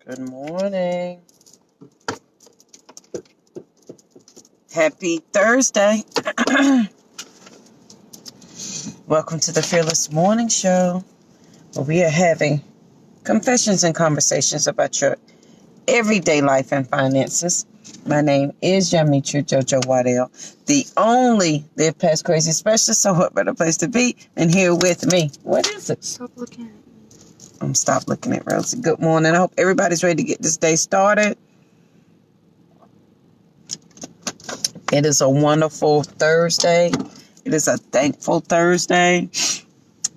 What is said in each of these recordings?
Good morning. Happy Thursday. Welcome to the Fearless Morning Show, where we are having confessions and conversations about your everyday life and finances. My name is Yamitra Jojo Waddell, the only Live Past Crazy specialist. So what better place to be than here with me? What is it? Stop looking at me. Stop looking at Rosie. Good morning. I hope everybody's ready to get this day started. It is a wonderful Thursday. It is a thankful Thursday.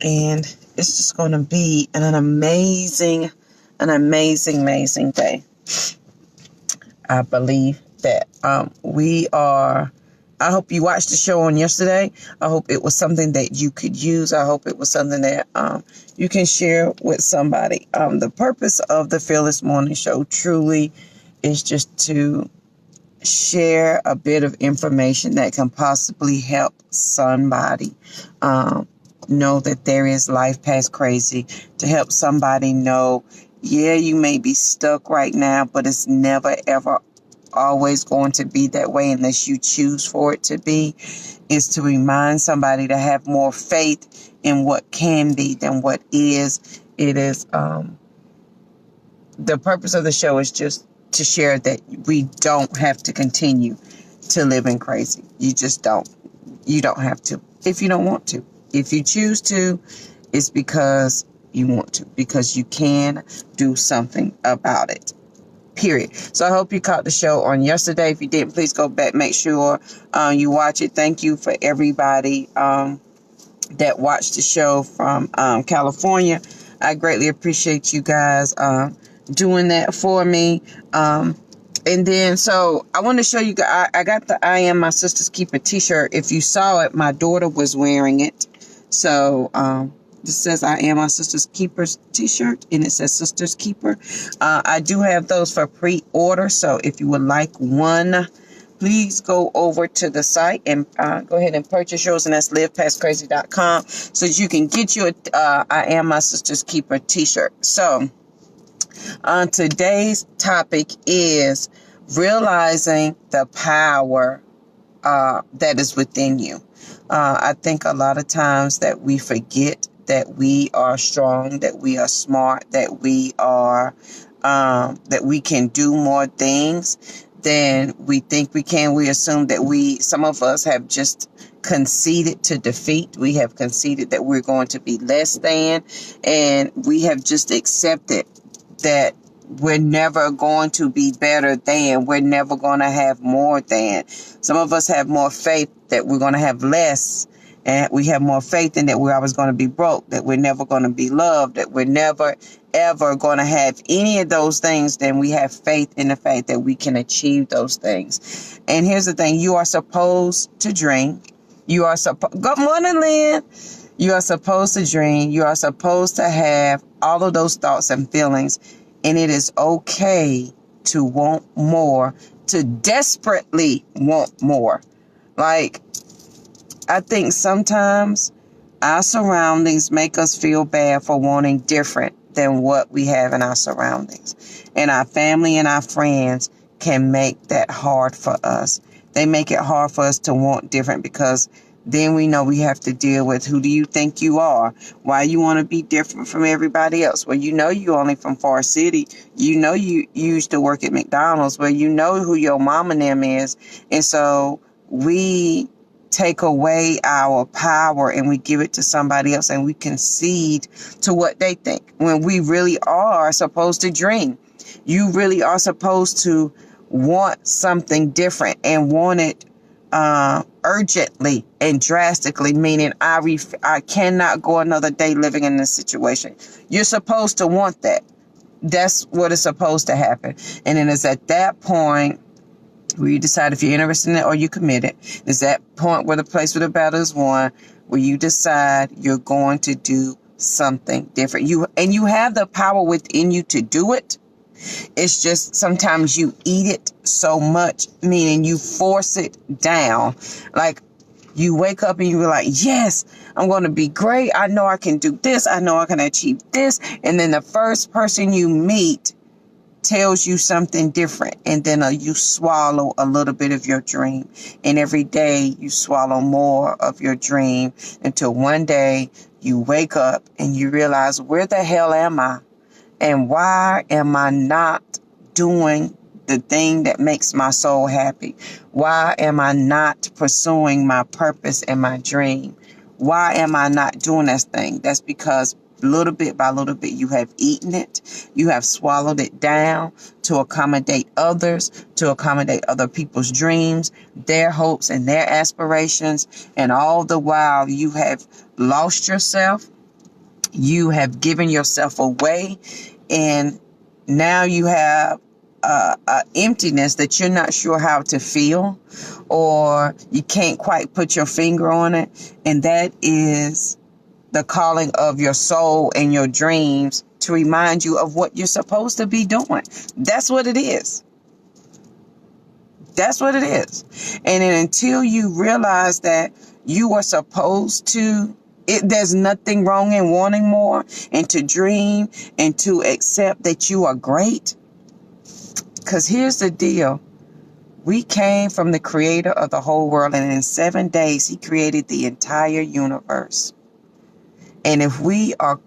And it's just going to be an amazing day. I believe that I hope you watched the show on yesterday. I hope it was something that you could use. I hope it was something that you can share with somebody. The purpose of the Fearless Morning Show truly is just to share a bit of information that can possibly help somebody know that there is life past crazy, to help somebody know, yeah, you may be stuck right now, but it's never, ever, always going to be that way unless you choose for it to be. Is to remind somebody to have more faith in what can be than what is. It is, the purpose of the show is just to share that we don't have to continue to live in crazy. You just don't. You don't have to if you don't want to. If you choose to, it's because you want to, because you can do something about it. Period. So I hope you caught the show on yesterday. If you didn't, please go back. Make sure you watch it. Thank you for everybody that watched the show from California. I greatly appreciate you guys doing that for me. And then, so I want to show you guys, I got the I Am My Sister's Keeper t-shirt. If you saw it, my daughter was wearing it. So, this says I Am My Sister's Keeper's t-shirt, and it says Sister's Keeper. I do have those for pre-order. So if you would like one, please go over to the site and go ahead and purchase yours, and that's livepastcrazy.com, so that you can get your I Am My Sister's Keeper t-shirt. So, today's topic is realizing the power that is within you. I think a lot of times that we forget that we are strong, that we are smart, that we are that we can do more things than we think we can. We assume that some of us have just conceded to defeat. We have conceded that we're going to be less than, and we have just accepted that we're never going to be better than, we're never going to have more than. Some of us have more faith that we're going to have less, and we have more faith in that we're always going to be broke, that we're never going to be loved, that we're never, ever going to have any of those things. Then we have faith in the fact that we can achieve those things. And here's the thing, you are supposed to dream. You are good morning, Lynn. You are supposed to dream. You are supposed to have all of those thoughts and feelings. And it is okay to want more, to desperately want more. Like, I think sometimes our surroundings make us feel bad for wanting different than what we have in our surroundings. And our family and our friends can make that hard for us. They make it hard for us to want different, because then we know we have to deal with, who do you think you are? Why you want to be different from everybody else? Well, you know you only from Forest City. You know you used to work at McDonald's. Well, you know who your mom and them is. And so we take away our power and we give it to somebody else, and we concede to what they think, when we really are supposed to dream. You really are supposed to want something different, and want it urgently and drastically, meaning I cannot go another day living in this situation. You're supposed to want that. That's what is supposed to happen. And then it's at that point where you decide if you're interested in it or you commit it. It's that point where the place where the battle is won, where you decide you're going to do something different. You have the power within you to do it. It's just sometimes you eat it so much, meaning you force it down. Like, you wake up and you're like, yes, I'm going to be great. I know I can do this. I know I can achieve this. And then the first person you meet tells you something different, and then you swallow a little bit of your dream, and every day you swallow more of your dream until one day you wake up and you realize, where the hell am I, and why am I not doing the thing that makes my soul happy? Why am I not pursuing my purpose and my dream? Why am I not doing this thing? That's because little bit by little bit, you have eaten it. You have swallowed it down to accommodate others, to accommodate other people's dreams, their hopes and their aspirations. And all the while, you have lost yourself. You have given yourself away. And now you have a emptiness that you're not sure how to feel, or you can't quite put your finger on it. And that is the calling of your soul and your dreams to remind you of what you're supposed to be doing. That's what it is. That's what it is. And then until you realize that you are supposed to, there's nothing wrong in wanting more and to dream and to accept that you are great. Because here's the deal. We came from the creator of the whole world, and in 7 days, he created the entire universe. And if we are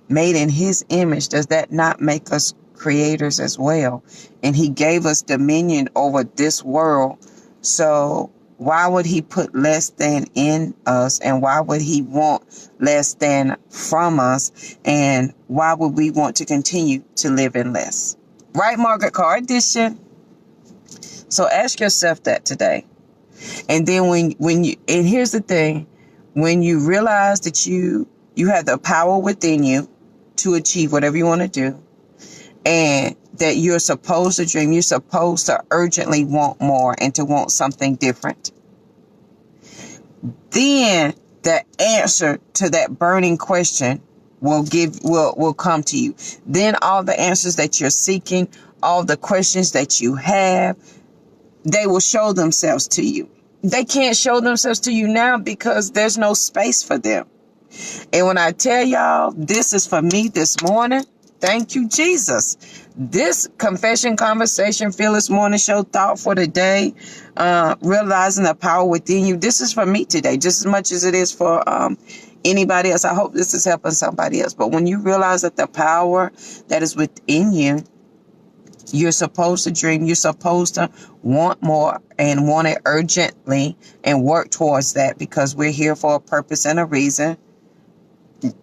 made in his image, does that not make us creators as well? And he gave us dominion over this world. So why would he put less than in us? And why would he want less than from us? And why would we want to continue to live in less? Right, Margaret Carr edition. So ask yourself that today. And then when you, and here's the thing, when you realize that you have the power within you to achieve whatever you want to do, and that you're supposed to dream, you're supposed to urgently want more and to want something different, then the answer to that burning question will come to you. Then all the answers that you're seeking, all the questions that you have, they will show themselves to you. They can't show themselves to you now because there's no space for them. And when I tell y'all, this is for me this morning, thank you, Jesus. This confession, conversation, fearless morning show, thought for the day, realizing the power within you. This is for me today, just as much as it is for anybody else. I hope this is helping somebody else. But when you realize that the power that is within you, you're supposed to dream. You're supposed to want more and want it urgently and work towards that, because we're here for a purpose and a reason.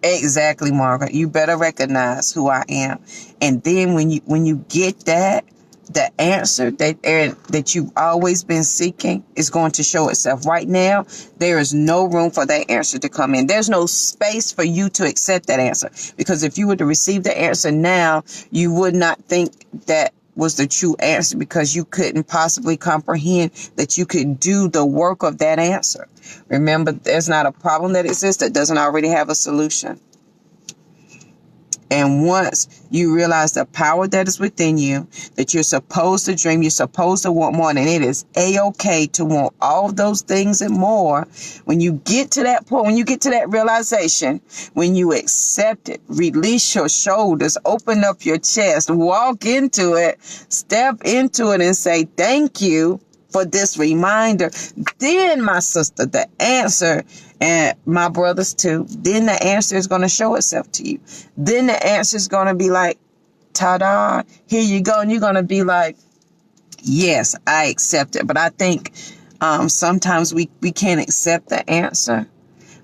Exactly, Margaret. You better recognize who I am. And then when you get that, the answer that you've always been seeking is going to show itself. Right now, there is no room for that answer to come in. There's no space for you to accept that answer. Because if you were to receive the answer now, you would not think that was the true answer, because you couldn't possibly comprehend that you could do the work of that answer. Remember, there's not a problem that exists that doesn't already have a solution. And once you realize the power that is within you, that you're supposed to dream, you're supposed to want more, and it is A-okay to want all those things and more. When you get to that point, when you get to that realization, when you accept it, release your shoulders, open up your chest, walk into it, step into it and say, thank you for this reminder. Then, my sister, the answer, and my brothers too, then the answer is going to show itself to you. Then the answer is going to be like, ta-da, here you go. And you're going to be like, yes, I accept it. But I think sometimes we can't accept the answer,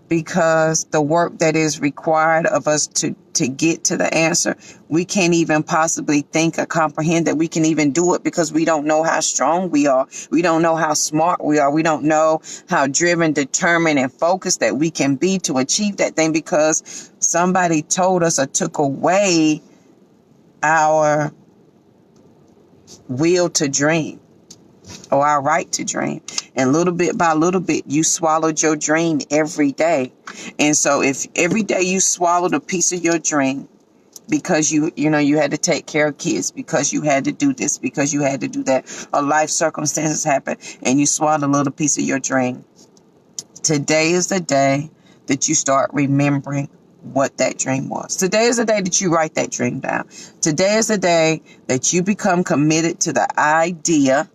because the work that is required of us to get to the answer, we can't even possibly think or comprehend that we can even do it, because we don't know how strong we are. We don't know how smart we are. We don't know how driven, determined, and focused that we can be to achieve that thing, because somebody told us or took away our will to dream, or our right to dream. And little bit by little bit, you swallowed your dream every day. And so if every day you swallowed a piece of your dream, because you had to take care of kids, because you had to do this, because you had to do that, or life circumstances happen, and you swallowed a little piece of your dream, today is the day that you start remembering what that dream was. Today is the day that you write that dream down. Today is the day that you become committed to the idea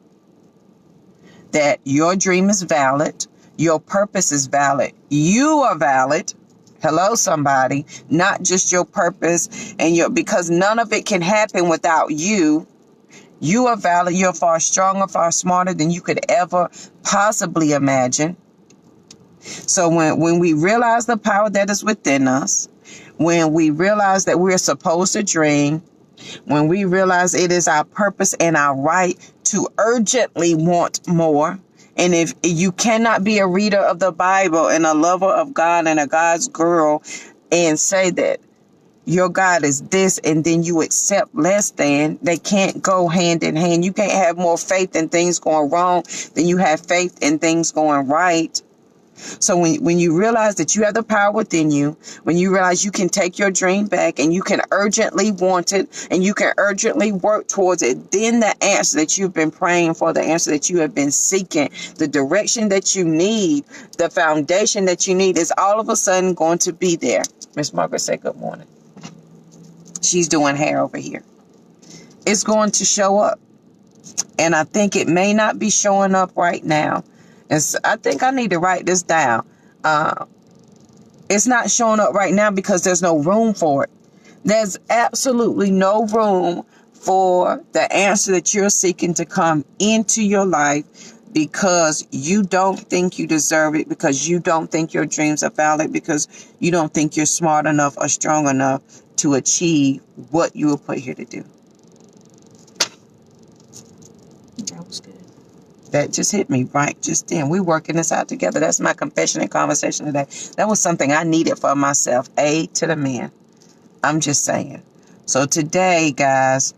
that your dream is valid. Your purpose is valid. You are valid. Hello, somebody. Not just your purpose and because none of it can happen without you. You are valid. You're far stronger, far smarter than you could ever possibly imagine. So when we realize the power that is within us, when we realize that we're supposed to dream, when we realize it is our purpose and our right to urgently want more, and if you cannot be a reader of the Bible and a lover of God and a God's girl and say that your God is this and then you accept less than, they can't go hand in hand. You can't have more faith in things going wrong than you have faith in things going right. So when you realize that you have the power within you, when you realize you can take your dream back and you can urgently want it and you can urgently work towards it, then the answer that you've been praying for, the answer that you have been seeking, the direction that you need, the foundation that you need is all of a sudden going to be there. Miss Margaret, say good morning. She's doing hair over here. It's going to show up. And I think it may not be showing up right now. And so I think I need to write this down. It's not showing up right now because there's no room for it. There's absolutely no room for the answer that you're seeking to come into your life because you don't think you deserve it, because you don't think your dreams are valid, because you don't think you're smart enough or strong enough to achieve what you were put here to do. That was good. That just hit me right just then. We're working this out together. That's my confession and conversation today. That was something I needed for myself. A to the man. I'm just saying. So today, guys,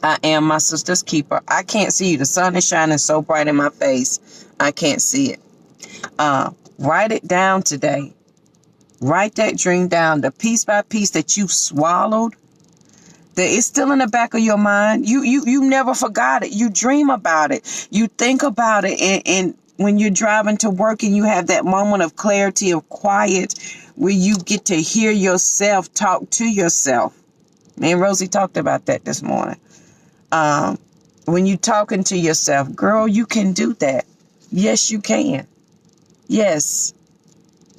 I am my sister's keeper. I can't see you. The sun is shining so bright in my face. I can't see it. Write it down today. Write that dream down. The piece by piece that you swallowed. That it's still in the back of your mind. You never forgot it. You dream about it. You think about it. And when you're driving to work and you have that moment of clarity, of quiet, where you get to hear yourself talk to yourself. Me and Rosie talked about that this morning. When you're talking to yourself, girl, you can do that. Yes, you can. Yes,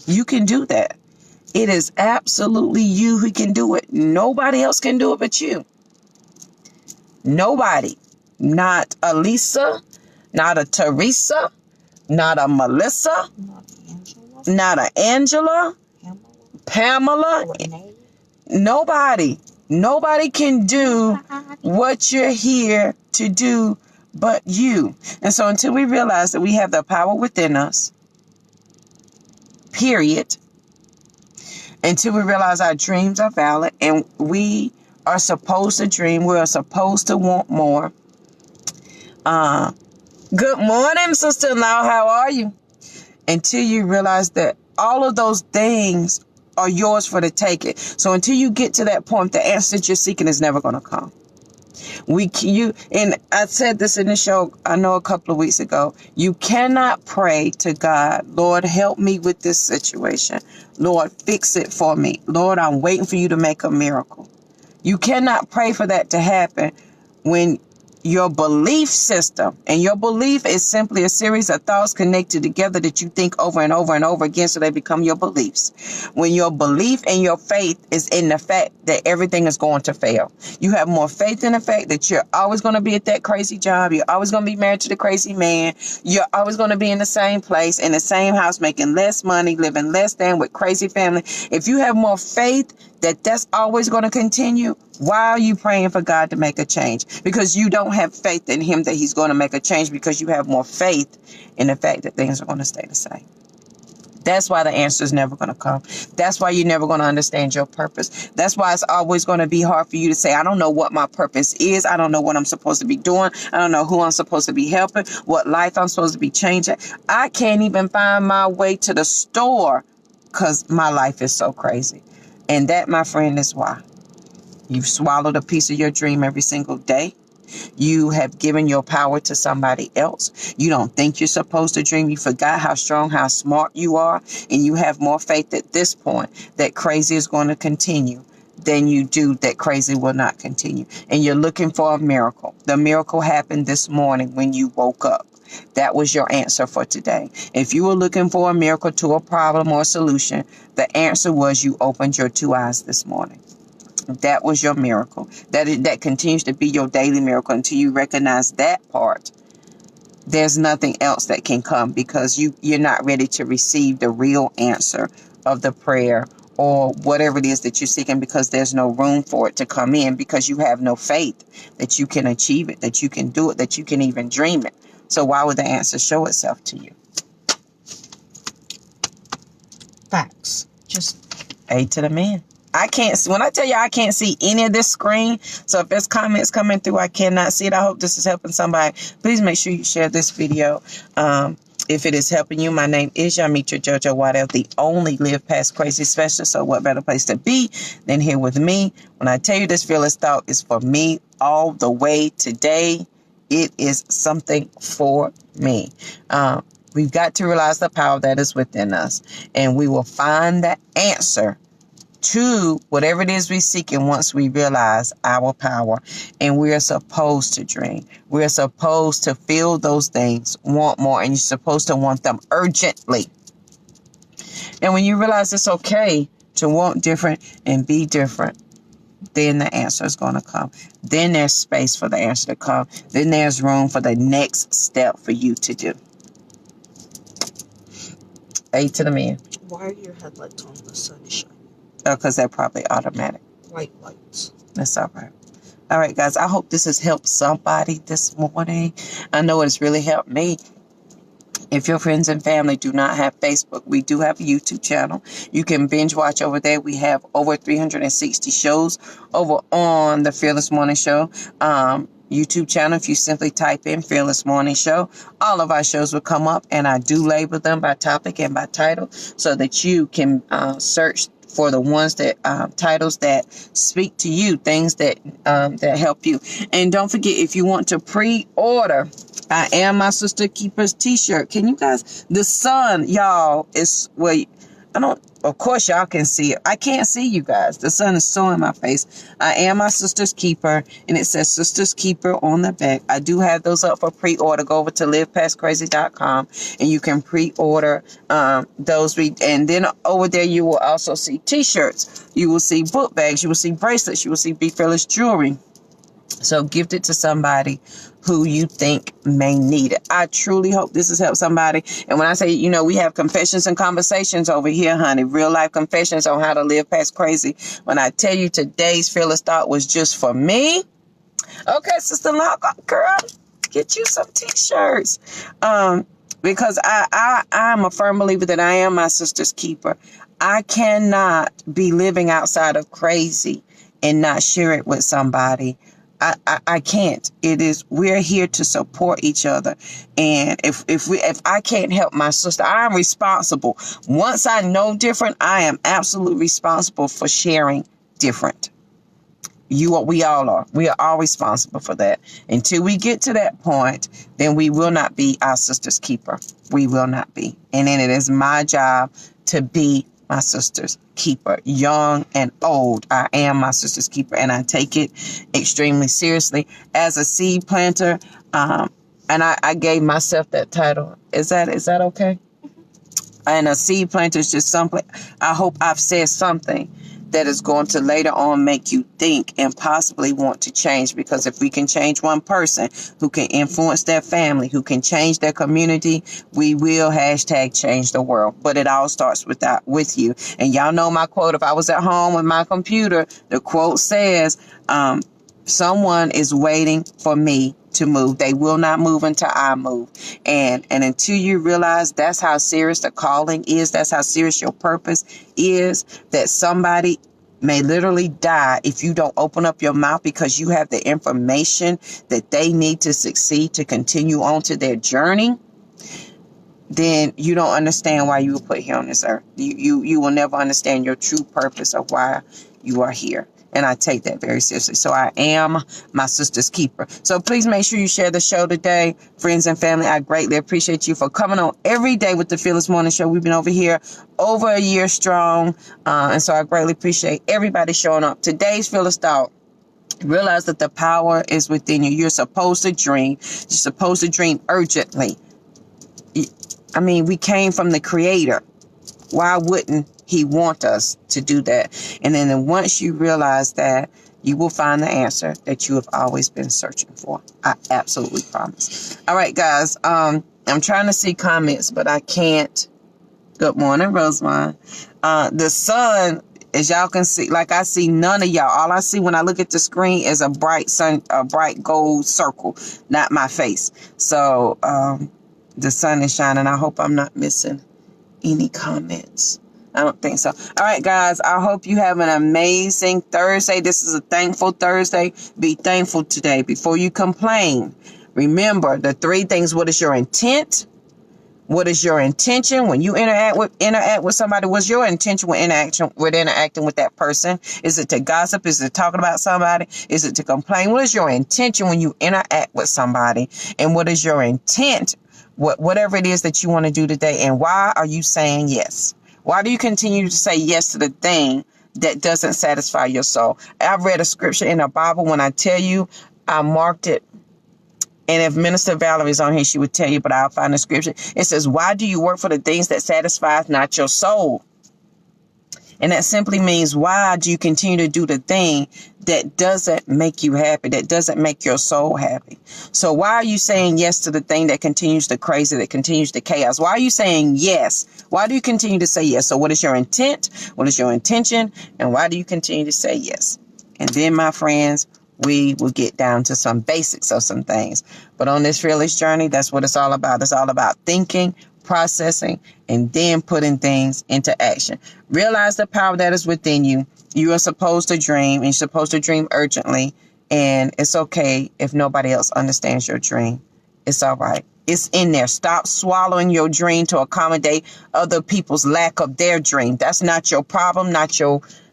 you can do that. It is absolutely you who can do it. Nobody else can do it but you. Nobody. Not a Lisa, not a Teresa, not a Melissa, not a Angela, Pamela. Nobody. Nobody can do what you're here to do but you. And so until we realize that we have the power within us, period, until we realize our dreams are valid and we are supposed to dream, we are supposed to want more. Good morning, sister-in-law. How are you? Until you realize that all of those things are yours for the taking. So until you get to that point, the answer that you're seeking is never going to come. And I said this in the show, I know a couple of weeks ago, you cannot pray to God, Lord, help me with this situation. Lord, fix it for me. Lord, I'm waiting for you to make a miracle. You cannot pray for that to happen when your belief system, and your belief is simply a series of thoughts connected together that you think over and over and over again so they become your beliefs. When your belief and your faith is in the fact that everything is going to fail. You have more faith in the fact that you're always going to be at that crazy job. You're always going to be married to the crazy man. You're always going to be in the same place, in the same house, making less money, living less than with crazy family. If you have more faith that that's always going to continue, why are you praying for God to make a change? Because you don't have faith in him that he's going to make a change, because you have more faith in the fact that things are going to stay the same. That's why the answer is never going to come. That's why you're never going to understand your purpose. That's why it's always going to be hard for you to say, I don't know what my purpose is. I don't know what I'm supposed to be doing. I don't know who I'm supposed to be helping, what life I'm supposed to be changing. I can't even find my way to the store because my life is so crazy. And that, my friend, is why. You've swallowed a piece of your dream every single day. You have given your power to somebody else. You don't think you're supposed to dream. You forgot how strong, how smart you are. And you have more faith at this point that crazy is going to continue than you do that crazy will not continue. And you're looking for a miracle. The miracle happened this morning when you woke up. That was your answer for today. If you were looking for a miracle to a problem or a solution, the answer was you opened your 2 eyes this morning. That was your miracle. That continues to be your daily miracle until you recognize that part. There's nothing else that can come because you're not ready to receive the real answer of the prayer or whatever it is that you're seeking, because there's no room for it to come in because you have no faith that you can achieve it, that you can do it, that you can even dream it. So why would the answer show itself to you? Facts. Just A to the man. I can't see, when I tell you I can't see any of this screen, so if there's comments coming through, I cannot see it. I hope this is helping somebody. Please make sure you share this video. If it is helping you, my name is Yamitra JoJo Waddell, the only Live Past Crazy specialist. So what better place to be than here with me? When I tell you this fearless thought is for me all the way today, it is something for me. We've got to realize the power that is within us, and we will find the answer to whatever it is we seek, and once we realize our power. And we are supposed to dream. We are supposed to feel those things, want more, and you're supposed to want them urgently. And when you realize it's okay to want different and be different, then the answer is going to come. Then there's space for the answer to come. Then there's room for the next step for you to do. A to the man. Why are your headlights on? The sun is shining. Because they're probably automatic. White lights. That's all right. All right, guys. I hope this has helped somebody this morning. I know it's really helped me. If your friends and family do not have Facebook, we do have a YouTube channel. You can binge watch over there. We have over 360 shows over on the Fearless Morning Show YouTube channel. If you simply type in Fearless Morning Show, all of our shows will come up, and I do label them by topic and by title so that you can search for the ones that titles that speak to you, things that that help you. And don't forget, if you want to pre-order I Am My Sister Keeper's t-shirt, can you guys, the sun, y'all, is wait, I don't, of course y'all can see it. I can't see you guys. The sun is so in my face. I Am My Sister's Keeper, and it says Sister's Keeper on the back. I do have those up for pre-order. Go over to livepastcrazy.com and you can pre-order those. And then over there you will also see t-shirts. You will see book bags. You will see bracelets. You will see Be Fearless jewelry. So gift it to somebody who you think may need it. I truly hope this has helped somebody. And when I say, you know, we have confessions and conversations over here, honey, real life confessions on how to live past crazy. When I tell you today's fearless thought was just for me. Okay, Sister Lock, girl, get you some t-shirts. Because I'm a firm believer that I am my sister's keeper. I cannot be living outside of crazy and not share it with somebody. I can't. We're here to support each other. And if I can't help my sister, I'm responsible. Once I know different, I am absolutely responsible for sharing different. We all are. We are all responsible for that. Until we get to that point, then we will not be our sister's keeper. We will not be. And then it is my job to be my sister's keeper, young and old. I am my sister's keeper, and I take it extremely seriously as a seed planter. And I gave myself that title. Is that okay? And a seed planter is just something. I hope I've said something that is going to later on make you think and possibly want to change. Because if we can change one person who can influence their family, who can change their community, we will #change the world. But it all starts with you. And y'all know my quote. If I was at home with my computer, the quote says, someone is waiting for me to move. They will not move until I move. And until you realize that's how serious the calling is, that's how serious your purpose is, that somebody may literally die if you don't open up your mouth because you have the information that they need to succeed to continue on to their journey, then you don't understand why you were put here on this earth. You will never understand your true purpose of why you are here. and I take that very seriously. So I am my sister's keeper. So please make sure you share the show today, friends and family. I greatly appreciate you for coming on every day with the Fearless Morning Show. We've been over here over a year strong, and so I greatly appreciate everybody showing up. Today's Fearless Thought: realize that the power is within you. You're supposed to dream. You're supposed to dream urgently. I mean, we came from the Creator. Why wouldn't He want us to do that? And then once you realize that, you will find the answer that you have always been searching for. I absolutely promise. All right, guys. I'm trying to see comments, but I can't. Good morning, Rosemont. The sun, as y'all can see, like I see none of y'all. All I see when I look at the screen is a bright gold circle, not my face. So the sun is shining. I hope I'm not missing any comments. I don't think so. All right, guys. I hope you have an amazing Thursday. This is a thankful Thursday. Be thankful today. Before you complain, remember the 3 things. What is your intent? What is your intention when you interact with somebody? What's your intention with interacting with that person? Is it to gossip? Is it talking about somebody? Is it to complain? What is your intention when you interact with somebody? And what is your intent? Whatever it is that you want to do today, and why are you saying yes? Why do you continue to say yes to the thing that doesn't satisfy your soul? I've read a scripture in the Bible. When I tell you, I marked it. And if Minister Valerie's on here, she would tell you, but I'll find the scripture. It says, why do you work for the things that satisfies not your soul? And that simply means, why do you continue to do the thing that doesn't make you happy, that doesn't make your soul happy? So why are you saying yes to the thing that continues the crazy, that continues the chaos? Why are you saying yes? Why do you continue to say yes? So what is your intent? What is your intention? And why do you continue to say yes? And then, my friends, we will get down to some basics of some things. But on this fearless journey, that's what it's all about. It's all about thinking, processing, and then putting things into action. Realize the power that is within you. You are supposed to dream, and you're supposed to dream urgently. And it's okay if nobody else understands your dream. It's all right. It's in there. Stop swallowing your dream to accommodate other people's lack of their dream. That's not your problem.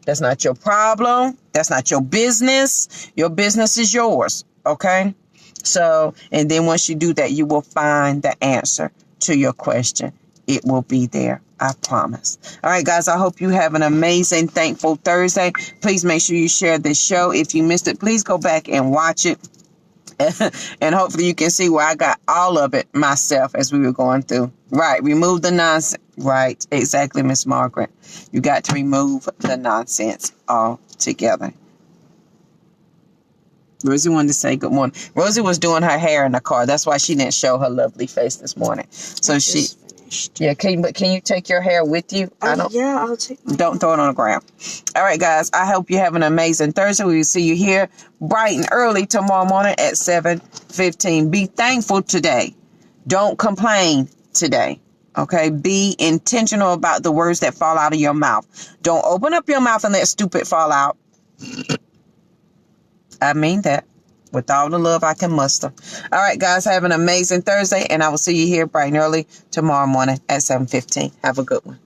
That's not your problem. That's not your business. Your business is yours. Okay? So, and then once you do that, you will find the answer to your question. It will be there. I promise. All right, guys, I hope you have an amazing, thankful Thursday. Please make sure you share this show. If you missed it, please go back and watch it. And hopefully you can see where I got all of it myself as we were going through. Right. Remove the nonsense. Right. Exactly, Miss Margaret. You got to remove the nonsense altogether. Rosie wanted to say good morning. Rosie was doing her hair in the car. That's why she didn't show her lovely face this morning. So she... Yeah, can you take your hair with you? Yeah, I'll take my Don't throw it on the ground. All right, guys. I hope you have an amazing Thursday. We will see you here bright and early tomorrow morning at 7:15. Be thankful today. Don't complain today. Okay? Be intentional about the words that fall out of your mouth. Don't open up your mouth and let stupid fall out. I mean that. With all the love I can muster. All right, guys, have an amazing Thursday, and I will see you here bright and early tomorrow morning at 7:15. Have a good one.